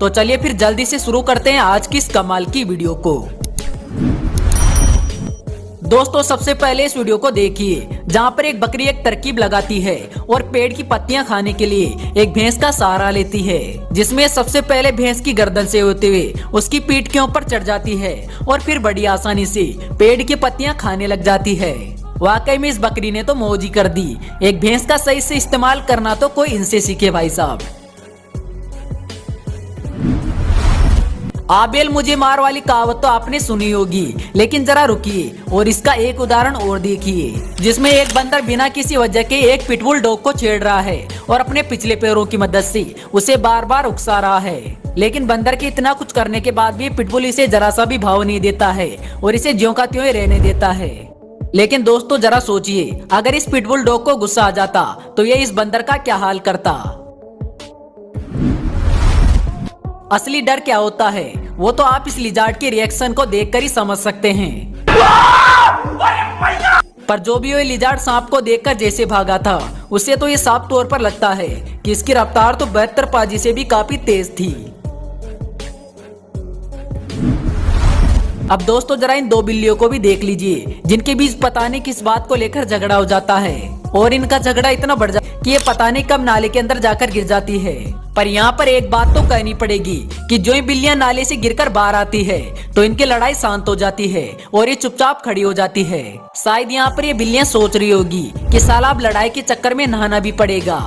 तो चलिए फिर जल्दी से शुरू करते हैं आज की इस कमाल की वीडियो को। दोस्तों सबसे पहले इस वीडियो को देखिए, जहाँ पर एक बकरी एक तरकीब लगाती है और पेड़ की पत्तियां खाने के लिए एक भैंस का सहारा लेती है, जिसमें सबसे पहले भैंस की गर्दन से होते हुए उसकी पीठ के ऊपर चढ़ जाती है और फिर बड़ी आसानी से पेड़ की पत्तियां खाने लग जाती है। वाकई में इस बकरी ने तो मौज ही कर दी। एक भैंस का सही से इस्तेमाल करना तो कोई इनसे सीखे भाई साहब। आबेल मुझे मार वाली कहावत तो आपने सुनी होगी, लेकिन जरा रुकिए और इसका एक उदाहरण और देखिए, जिसमें एक बंदर बिना किसी वजह के एक पिटबुल डॉग को छेड़ रहा है और अपने पिछले पैरों की मदद से उसे बार बार उकसा रहा है। लेकिन बंदर के इतना कुछ करने के बाद भी पिटबुल इसे जरा सा भी भाव नहीं देता है और इसे ज्यों का त्यों ही रहने देता है। लेकिन दोस्तों जरा सोचिए, अगर इस पिटबुल डॉग को गुस्सा आ जाता तो ये इस बंदर का क्या हाल करता। असली डर क्या होता है वो तो आप इस लिजार्ड के रिएक्शन को देखकर ही समझ सकते हैं। पर जो भी ये लिजार्ड सांप को देखकर जैसे भागा था, उससे तो ये साफ तौर पर लगता है कि इसकी रफ्तार तो 72 पाजी से भी काफी तेज थी। अब दोस्तों जरा इन दो बिल्लियों को भी देख लीजिए, जिनके बीच पता नहीं किस बात को लेकर झगड़ा हो जाता है और इनका झगड़ा इतना बढ़ जाता है कि ये पता नहीं कब नाले के अंदर जाकर गिर जाती है। पर यहाँ पर एक बात तो कहनी पड़ेगी कि जो ये बिल्लियां नाले से गिरकर बाहर आती है तो इनकी लड़ाई शांत हो जाती है और ये चुपचाप खड़ी हो जाती है। शायद यहाँ पर ये बिल्लियां सोच रही होगी कि साला अब लड़ाई के चक्कर में नहाना भी पड़ेगा।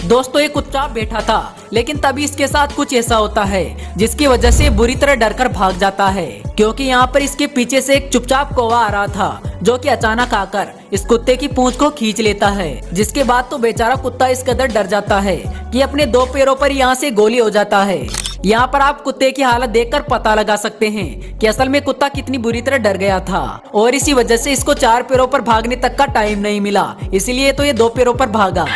दोस्तों ये चुपचाप बैठा था, लेकिन तभी इसके साथ कुछ ऐसा होता है जिसकी वजह से बुरी तरह डरकर भाग जाता है, क्योंकि यहाँ पर इसके पीछे से एक चुपचाप कौवा आ रहा था, जो कि अचानक आकर इस कुत्ते की पूंछ को खींच लेता है। जिसके बाद तो बेचारा कुत्ता इस कदर डर जाता है कि अपने दो पैरों पर यहाँ से गोली हो जाता है। यहाँ पर आप कुत्ते की हालत देखकर पता लगा सकते हैं कि असल में कुत्ता कितनी बुरी तरह डर गया था और इसी वजह से इसको 4 पैरों पर भागने तक का टाइम नहीं मिला, इसलिए तो ये 2 पैरों पर भागा।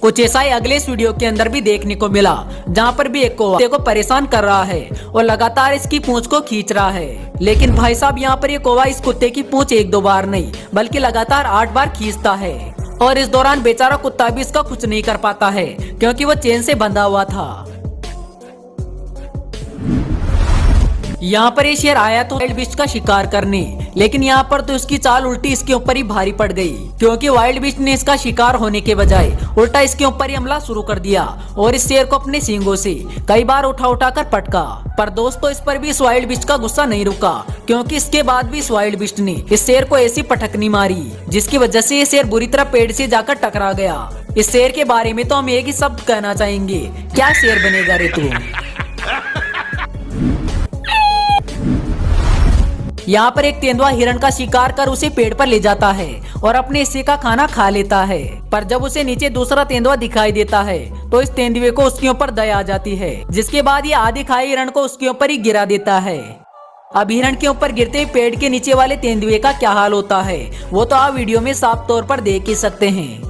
कुछ ऐसा ही अगले इस वीडियो के अंदर भी देखने को मिला, जहाँ पर भी एक कौवा को परेशान कर रहा है और लगातार इसकी पूंछ को खींच रहा है। लेकिन भाई साहब यहाँ पर ये कौवा इस कुत्ते की पूंछ 1-2 बार नहीं बल्कि लगातार 8 बार खींचता है और इस दौरान बेचारा कुत्ता भी इसका कुछ नहीं कर पाता है, क्योंकि वो चेन से बंधा हुआ था। यहाँ पर ये शेर आया तो वाइल्ड बीस्ट का शिकार करने, लेकिन यहाँ पर तो इसकी चाल उल्टी इसके ऊपर ही भारी पड़ गई, क्योंकि वाइल्ड बीस्ट ने इसका शिकार होने के बजाय उल्टा इसके ऊपर ही हमला शुरू कर दिया और इस शेर को अपने सींगों से कई बार उठा कर पटका। पर दोस्तों इस पर भी इस वाइल्ड बीस्ट का गुस्सा नहीं रुका, क्योंकि इसके बाद भी इस वाइल्ड बीस्ट ने इस शेर को ऐसी पटकनी मारी जिसकी वजह से ये शेर बुरी तरह पेड़ से जाकर टकरा गया। इस शेर के बारे में तो हम एक ही शब्द कहना चाहेंगे, क्या शेर बनेगा रे तू। यहाँ पर एक तेंदुआ हिरण का शिकार कर उसे पेड़ पर ले जाता है और अपने हिस्से का खाना खा लेता है। पर जब उसे नीचे दूसरा तेंदुआ दिखाई देता है तो इस तेंदुए को उसके ऊपर दया आ जाती है, जिसके बाद ये आधे खाए हिरण को उसके ऊपर ही गिरा देता है। अब हिरण के ऊपर गिरते ही पेड़ के नीचे वाले तेंदुए का क्या हाल होता है वो तो आप वीडियो में साफ तौर पर देख ही सकते हैं।